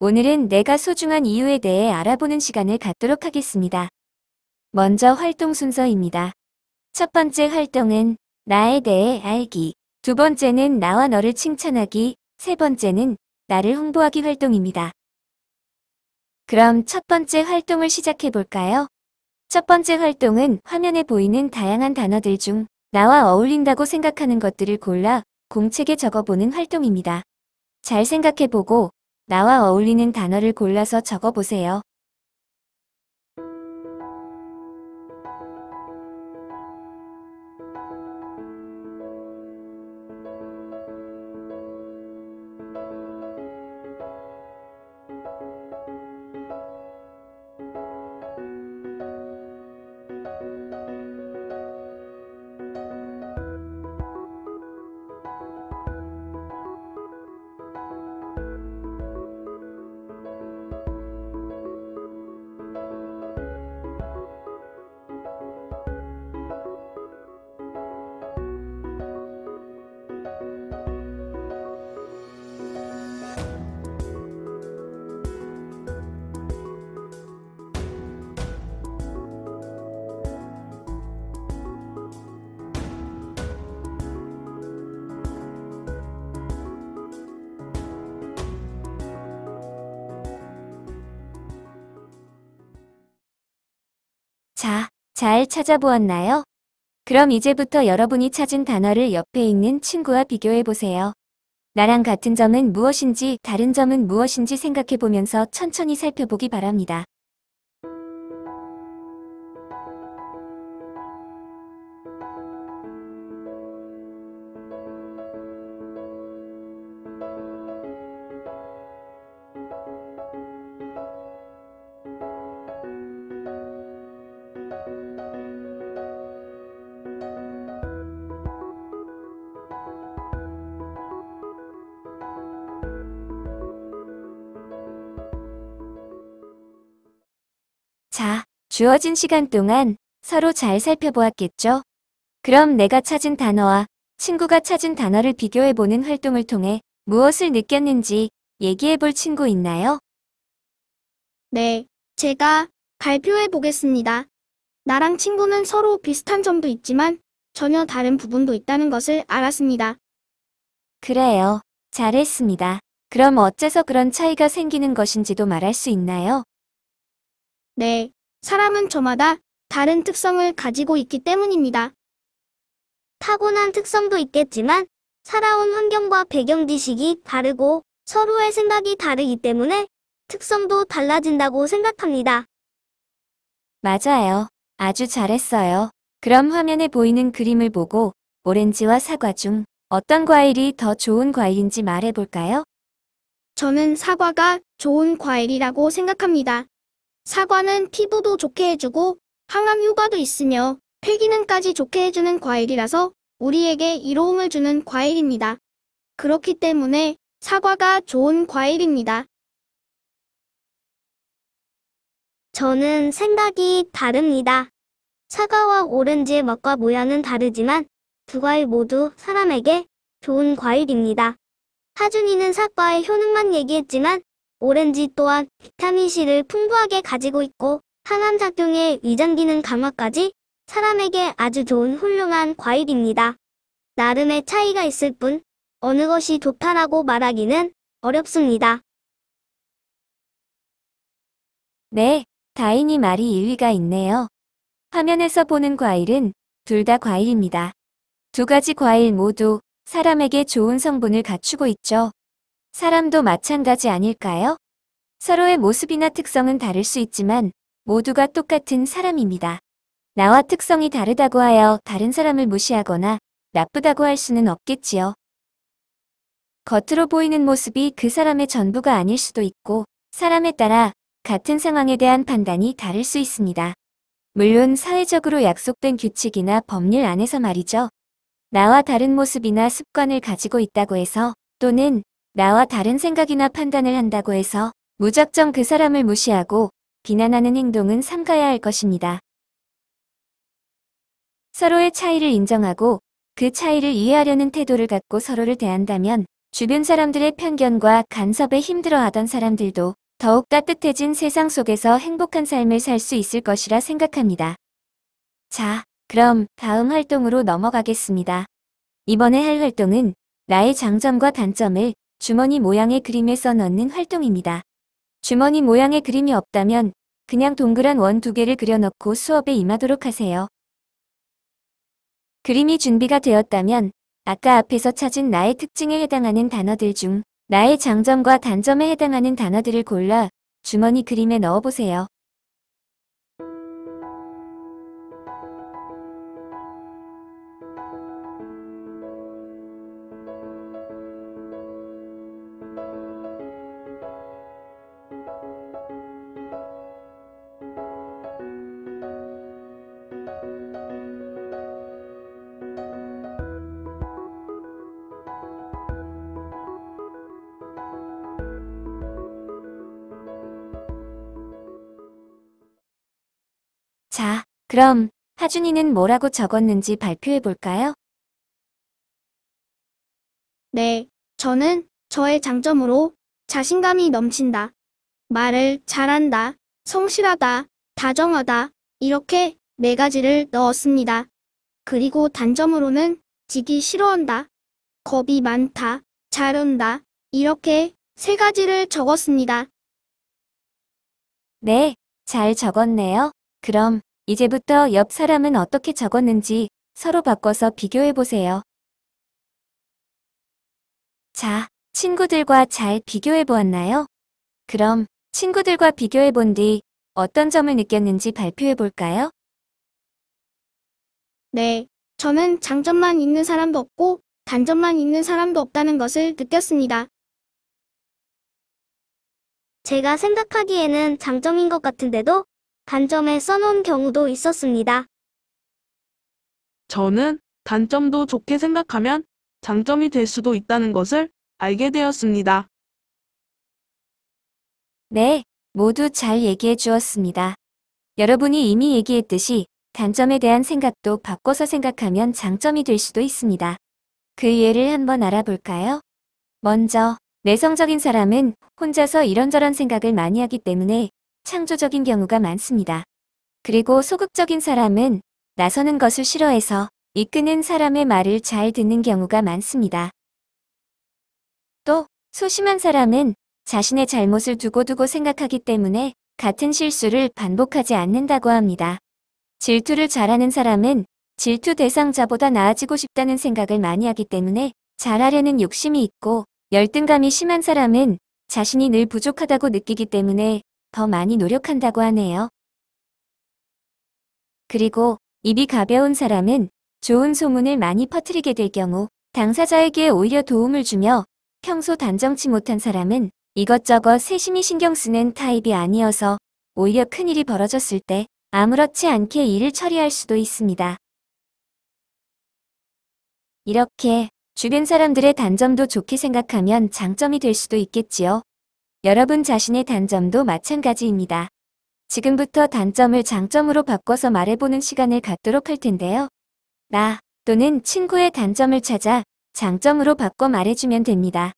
오늘은 내가 소중한 이유에 대해 알아보는 시간을 갖도록 하겠습니다. 먼저 활동 순서입니다. 첫 번째 활동은 나에 대해 알기, 두 번째는 나와 너를 칭찬하기, 세 번째는 나를 홍보하기 활동입니다. 그럼 첫 번째 활동을 시작해 볼까요? 첫 번째 활동은 화면에 보이는 다양한 단어들 중 나와 어울린다고 생각하는 것들을 골라 공책에 적어보는 활동입니다. 잘 생각해보고 나와 어울리는 단어를 골라서 적어보세요. 자, 잘 찾아보았나요? 그럼 이제부터 여러분이 찾은 단어를 옆에 있는 친구와 비교해보세요. 나랑 같은 점은 무엇인지 다른 점은 무엇인지 생각해보면서 천천히 살펴보기 바랍니다. 자, 주어진 시간 동안 서로 잘 살펴보았겠죠? 그럼 내가 찾은 단어와 친구가 찾은 단어를 비교해보는 활동을 통해 무엇을 느꼈는지 얘기해볼 친구 있나요? 네, 제가 발표해 보겠습니다. 나랑 친구는 서로 비슷한 점도 있지만 전혀 다른 부분도 있다는 것을 알았습니다. 그래요. 잘했습니다. 그럼 어째서 그런 차이가 생기는 것인지도 말할 수 있나요? 네, 사람은 저마다 다른 특성을 가지고 있기 때문입니다. 타고난 특성도 있겠지만 살아온 환경과 배경 지식이 다르고 서로의 생각이 다르기 때문에 특성도 달라진다고 생각합니다. 맞아요. 아주 잘했어요. 그럼 화면에 보이는 그림을 보고 오렌지와 사과 중 어떤 과일이 더 좋은 과일인지 말해볼까요? 저는 사과가 좋은 과일이라고 생각합니다. 사과는 피부도 좋게 해주고 항암 효과도 있으며 폐기능까지 좋게 해주는 과일이라서 우리에게 이로움을 주는 과일입니다. 그렇기 때문에 사과가 좋은 과일입니다. 저는 생각이 다릅니다. 사과와 오렌지의 맛과 모양은 다르지만 두 과일 모두 사람에게 좋은 과일입니다. 하준이는 사과의 효능만 얘기했지만 오렌지 또한 비타민C를 풍부하게 가지고 있고 항암작용의 위장기능 강화까지 사람에게 아주 좋은 훌륭한 과일입니다. 나름의 차이가 있을 뿐 어느 것이 좋다라고 말하기는 어렵습니다. 네, 다인이 말이 일리가 있네요. 화면에서 보는 과일은 둘 다 과일입니다. 두 가지 과일 모두 사람에게 좋은 성분을 갖추고 있죠. 사람도 마찬가지 아닐까요? 서로의 모습이나 특성은 다를 수 있지만 모두가 똑같은 사람입니다. 나와 특성이 다르다고 하여 다른 사람을 무시하거나 나쁘다고 할 수는 없겠지요. 겉으로 보이는 모습이 그 사람의 전부가 아닐 수도 있고 사람에 따라 같은 상황에 대한 판단이 다를 수 있습니다. 물론 사회적으로 약속된 규칙이나 법률 안에서 말이죠. 나와 다른 모습이나 습관을 가지고 있다고 해서 또는 나와 다른 생각이나 판단을 한다고 해서 무작정 그 사람을 무시하고 비난하는 행동은 삼가야 할 것입니다. 서로의 차이를 인정하고 그 차이를 이해하려는 태도를 갖고 서로를 대한다면 주변 사람들의 편견과 간섭에 힘들어하던 사람들도 더욱 따뜻해진 세상 속에서 행복한 삶을 살 수 있을 것이라 생각합니다. 자, 그럼 다음 활동으로 넘어가겠습니다. 이번에 할 활동은 나의 장점과 단점을 주머니 모양의 그림에 써넣는 활동입니다. 주머니 모양의 그림이 없다면 그냥 동그란 원 2개를 그려넣고 수업에 임하도록 하세요. 그림이 준비가 되었다면 아까 앞에서 찾은 나의 특징에 해당하는 단어들 중 나의 장점과 단점에 해당하는 단어들을 골라 주머니 그림에 넣어보세요. 자, 그럼 하준이는 뭐라고 적었는지 발표해 볼까요? 네, 저는 저의 장점으로 자신감이 넘친다, 말을 잘한다, 성실하다, 다정하다, 이렇게 4가지를 넣었습니다. 그리고 단점으로는 지기 싫어한다, 겁이 많다, 잘 운다, 이렇게 3가지를 적었습니다. 네, 잘 적었네요. 그럼 이제부터 옆 사람은 어떻게 적었는지 서로 바꿔서 비교해 보세요. 자, 친구들과 잘 비교해 보았나요? 그럼 친구들과 비교해 본 뒤 어떤 점을 느꼈는지 발표해 볼까요? 네, 저는 장점만 있는 사람도 없고 단점만 있는 사람도 없다는 것을 느꼈습니다. 제가 생각하기에는 장점인 것 같은데도 단점에 써놓은 경우도 있었습니다. 저는 단점도 좋게 생각하면 장점이 될 수도 있다는 것을 알게 되었습니다. 네, 모두 잘 얘기해 주었습니다. 여러분이 이미 얘기했듯이 단점에 대한 생각도 바꿔서 생각하면 장점이 될 수도 있습니다. 그 예를 한번 알아볼까요? 먼저, 내성적인 사람은 혼자서 이런저런 생각을 많이 하기 때문에 창조적인 경우가 많습니다. 그리고 소극적인 사람은 나서는 것을 싫어해서 이끄는 사람의 말을 잘 듣는 경우가 많습니다. 또, 소심한 사람은 자신의 잘못을 두고두고 생각하기 때문에 같은 실수를 반복하지 않는다고 합니다. 질투를 잘하는 사람은 질투 대상자보다 나아지고 싶다는 생각을 많이 하기 때문에 잘하려는 욕심이 있고, 열등감이 심한 사람은 자신이 늘 부족하다고 느끼기 때문에 더 많이 노력한다고 하네요. 그리고 입이 가벼운 사람은 좋은 소문을 많이 퍼뜨리게 될 경우 당사자에게 오히려 도움을 주며, 평소 단정치 못한 사람은 이것저것 세심히 신경 쓰는 타입이 아니어서 오히려 큰일이 벌어졌을 때 아무렇지 않게 일을 처리할 수도 있습니다. 이렇게 주변 사람들의 단점도 좋게 생각하면 장점이 될 수도 있겠지요. 여러분 자신의 단점도 마찬가지입니다. 지금부터 단점을 장점으로 바꿔서 말해보는 시간을 갖도록 할 텐데요. 나 또는 친구의 단점을 찾아 장점으로 바꿔 말해주면 됩니다.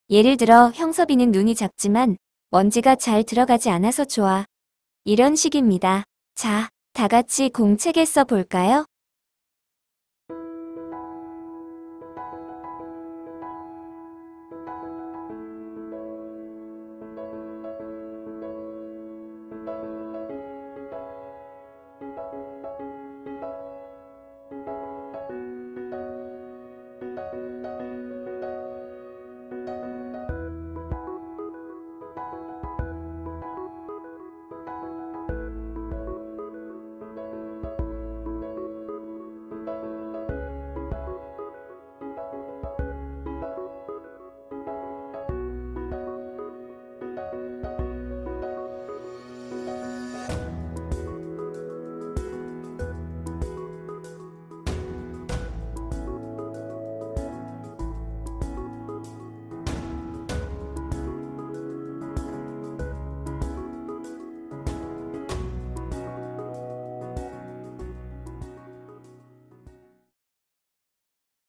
예를 들어 형섭이는 눈이 작지만 먼지가 잘 들어가지 않아서 좋아. 이런 식입니다. 자, 다 같이 공책에 써볼까요?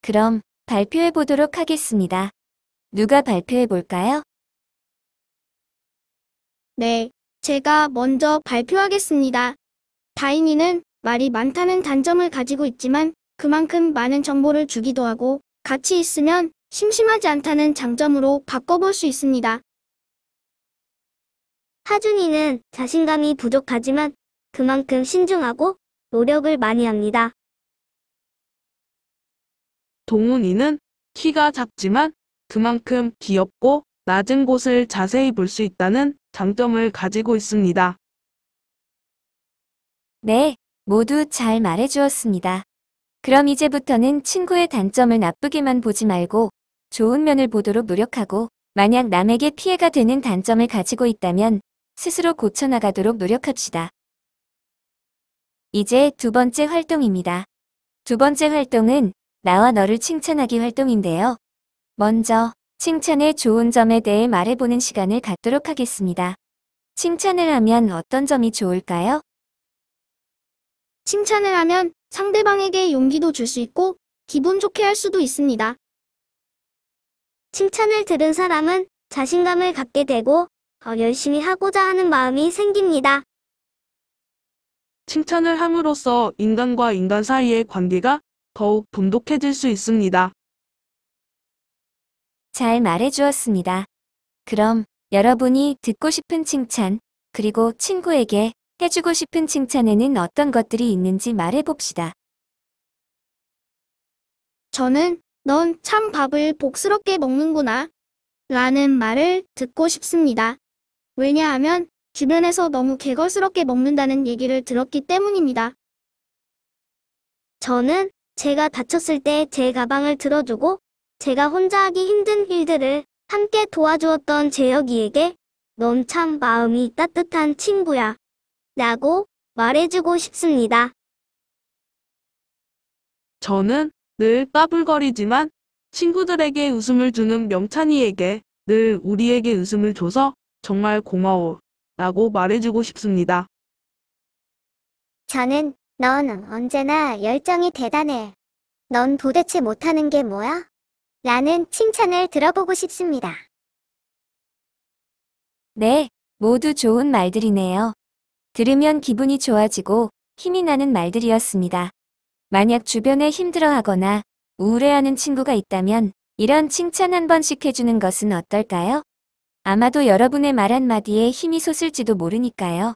그럼 발표해 보도록 하겠습니다. 누가 발표해 볼까요? 네, 제가 먼저 발표하겠습니다. 다인이는 말이 많다는 단점을 가지고 있지만 그만큼 많은 정보를 주기도 하고 같이 있으면 심심하지 않다는 장점으로 바꿔볼 수 있습니다. 하준이는 자신감이 부족하지만 그만큼 신중하고 노력을 많이 합니다. 동훈이는 키가 작지만 그만큼 귀엽고 낮은 곳을 자세히 볼 수 있다는 장점을 가지고 있습니다. 네, 모두 잘 말해주었습니다. 그럼 이제부터는 친구의 단점을 나쁘게만 보지 말고 좋은 면을 보도록 노력하고 만약 남에게 피해가 되는 단점을 가지고 있다면 스스로 고쳐나가도록 노력합시다. 이제 두 번째 활동입니다. 두 번째 활동은 나와 너를 칭찬하기 활동인데요. 먼저 칭찬의 좋은 점에 대해 말해보는 시간을 갖도록 하겠습니다. 칭찬을 하면 어떤 점이 좋을까요? 칭찬을 하면 상대방에게 용기도 줄 수 있고 기분 좋게 할 수도 있습니다. 칭찬을 들은 사람은 자신감을 갖게 되고 더 열심히 하고자 하는 마음이 생깁니다. 칭찬을 함으로써 인간과 인간 사이의 관계가 더욱 돈독해질 수 있습니다. 잘 말해주었습니다. 그럼 여러분이 듣고 싶은 칭찬, 그리고 친구에게 해주고 싶은 칭찬에는 어떤 것들이 있는지 말해봅시다. 저는 넌 참 밥을 복스럽게 먹는구나 라는 말을 듣고 싶습니다. 왜냐하면 주변에서 너무 개걸스럽게 먹는다는 얘기를 들었기 때문입니다. 저는 제가 다쳤을 때 제 가방을 들어주고 제가 혼자 하기 힘든 일들을 함께 도와주었던 재혁이에게 넌 참 마음이 따뜻한 친구야 라고 말해주고 싶습니다. 저는 늘 까불거리지만 친구들에게 웃음을 주는 명찬이에게 늘 우리에게 웃음을 줘서 정말 고마워 라고 말해주고 싶습니다. 저는 넌 언제나 열정이 대단해. 넌 도대체 못하는 게 뭐야? 라는 칭찬을 들어보고 싶습니다. 네, 모두 좋은 말들이네요. 들으면 기분이 좋아지고 힘이 나는 말들이었습니다. 만약 주변에 힘들어하거나 우울해하는 친구가 있다면 이런 칭찬 한 번씩 해주는 것은 어떨까요? 아마도 여러분의 말 한마디에 힘이 솟을지도 모르니까요.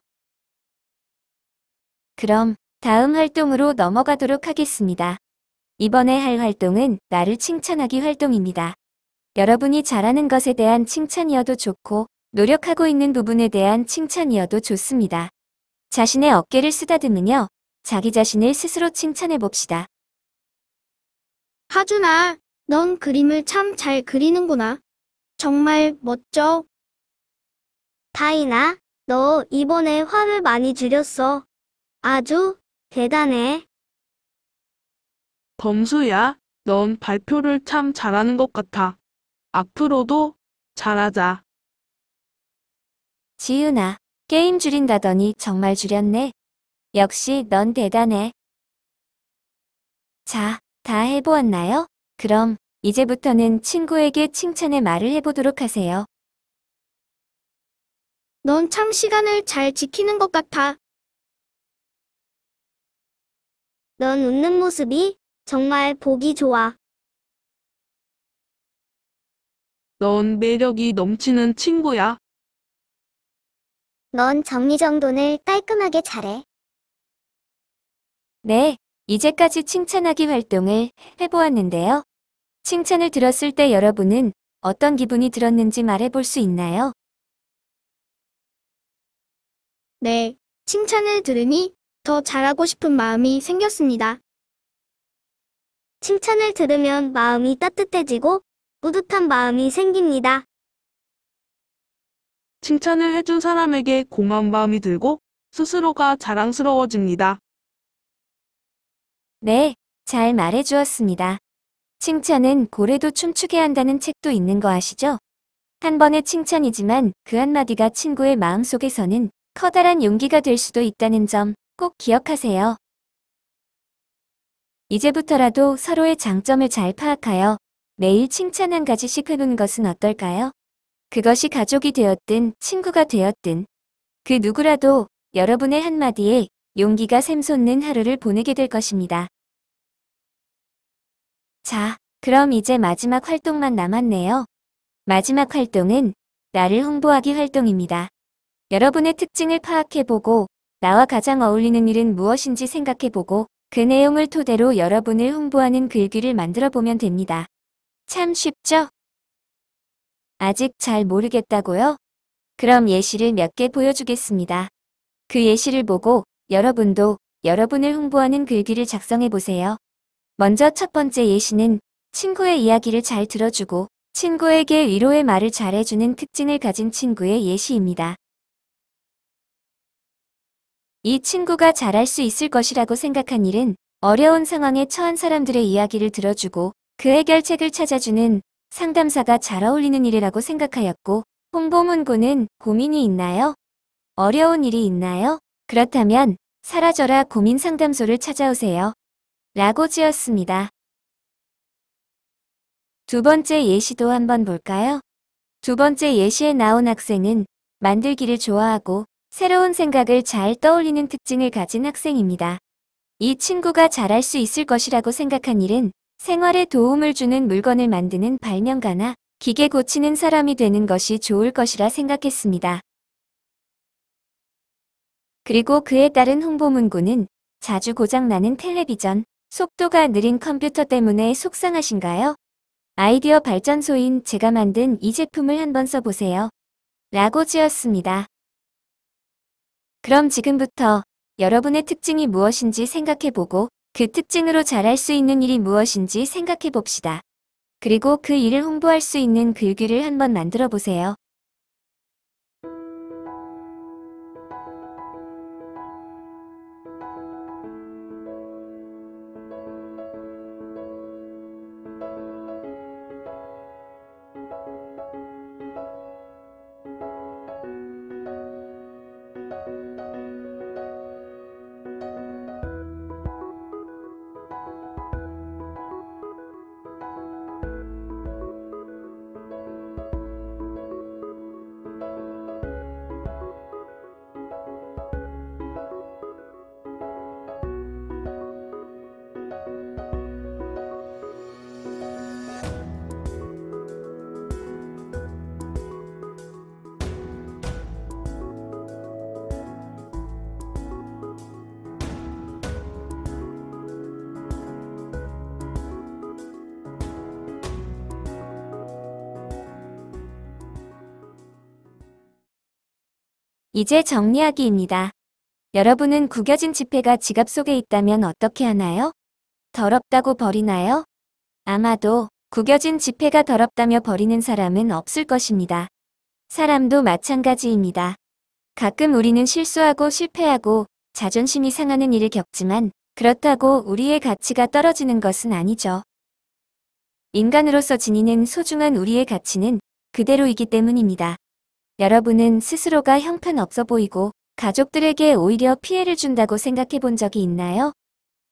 그럼 다음 활동으로 넘어가도록 하겠습니다. 이번에 할 활동은 나를 칭찬하기 활동입니다. 여러분이 잘하는 것에 대한 칭찬이어도 좋고 노력하고 있는 부분에 대한 칭찬이어도 좋습니다. 자신의 어깨를 쓰다듬으며 자기 자신을 스스로 칭찬해 봅시다. 하준아, 넌 그림을 참 잘 그리는구나. 정말 멋져. 다인아, 너 이번에 화를 많이 줄였어. 아주 대단해. 범수야, 넌 발표를 참 잘하는 것 같아. 앞으로도 잘하자. 지은아, 게임 줄인다더니 정말 줄였네. 역시 넌 대단해. 자, 다 해보았나요? 그럼 이제부터는 친구에게 칭찬의 말을 해보도록 하세요. 넌 참 시간을 잘 지키는 것 같아. 넌 웃는 모습이 정말 보기 좋아. 넌 매력이 넘치는 친구야. 넌 정리정돈을 깔끔하게 잘해. 네, 이제까지 칭찬하기 활동을 해보았는데요. 칭찬을 들었을 때 여러분은 어떤 기분이 들었는지 말해볼 수 있나요? 네, 칭찬을 들으니 더 잘하고 싶은 마음이 생겼습니다. 칭찬을 들으면 마음이 따뜻해지고 뿌듯한 마음이 생깁니다. 칭찬을 해준 사람에게 고마운 마음이 들고 스스로가 자랑스러워집니다. 네, 잘 말해주었습니다. 칭찬은 고래도 춤추게 한다는 책도 있는 거 아시죠? 한 번의 칭찬이지만 그 한마디가 친구의 마음속에서는 커다란 용기가 될 수도 있다는 점 꼭 기억하세요. 이제부터라도 서로의 장점을 잘 파악하여 매일 칭찬 한 가지씩 해보는 것은 어떨까요? 그것이 가족이 되었든 친구가 되었든 그 누구라도 여러분의 한마디에 용기가 샘솟는 하루를 보내게 될 것입니다. 자, 그럼 이제 마지막 활동만 남았네요. 마지막 활동은 나를 홍보하기 활동입니다. 여러분의 특징을 파악해보고 나와 가장 어울리는 일은 무엇인지 생각해보고 그 내용을 토대로 여러분을 홍보하는 글귀를 만들어보면 됩니다. 참 쉽죠? 아직 잘 모르겠다고요? 그럼 예시를 몇 개 보여주겠습니다. 그 예시를 보고 여러분도 여러분을 홍보하는 글귀를 작성해보세요. 먼저 첫 번째 예시는 친구의 이야기를 잘 들어주고 친구에게 위로의 말을 잘해주는 특징을 가진 친구의 예시입니다. 이 친구가 잘할 수 있을 것이라고 생각한 일은 어려운 상황에 처한 사람들의 이야기를 들어주고 그 해결책을 찾아주는 상담사가 잘 어울리는 일이라고 생각하였고, 홍보 문구는 고민이 있나요? 어려운 일이 있나요? 그렇다면 사라져라 고민 상담소를 찾아오세요. 라고 지었습니다. 두 번째 예시도 한번 볼까요? 두 번째 예시에 나온 학생은 만들기를 좋아하고 새로운 생각을 잘 떠올리는 특징을 가진 학생입니다. 이 친구가 잘할 수 있을 것이라고 생각한 일은 생활에 도움을 주는 물건을 만드는 발명가나 기계 고치는 사람이 되는 것이 좋을 것이라 생각했습니다. 그리고 그에 따른 홍보 문구는 자주 고장나는 텔레비전, 속도가 느린 컴퓨터 때문에 속상하신가요? 아이디어 발전소인 제가 만든 이 제품을 한번 써보세요. 라고 지었습니다. 그럼 지금부터 여러분의 특징이 무엇인지 생각해보고 그 특징으로 잘할 수 있는 일이 무엇인지 생각해봅시다. 그리고 그 일을 홍보할 수 있는 글귀를 한번 만들어 보세요. 이제 정리하기입니다. 여러분은 구겨진 지폐가 지갑 속에 있다면 어떻게 하나요? 더럽다고 버리나요? 아마도 구겨진 지폐가 더럽다며 버리는 사람은 없을 것입니다. 사람도 마찬가지입니다. 가끔 우리는 실수하고 실패하고 자존심이 상하는 일을 겪지만 그렇다고 우리의 가치가 떨어지는 것은 아니죠. 인간으로서 지니는 소중한 우리의 가치는 그대로이기 때문입니다. 여러분은 스스로가 형편없어 보이고 가족들에게 오히려 피해를 준다고 생각해 본 적이 있나요?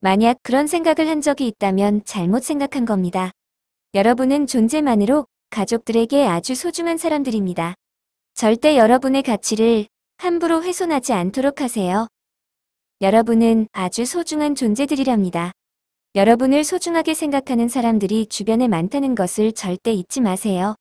만약 그런 생각을 한 적이 있다면 잘못 생각한 겁니다. 여러분은 존재만으로 가족들에게 아주 소중한 사람들입니다. 절대 여러분의 가치를 함부로 훼손하지 않도록 하세요. 여러분은 아주 소중한 존재들이랍니다. 여러분을 소중하게 생각하는 사람들이 주변에 많다는 것을 절대 잊지 마세요.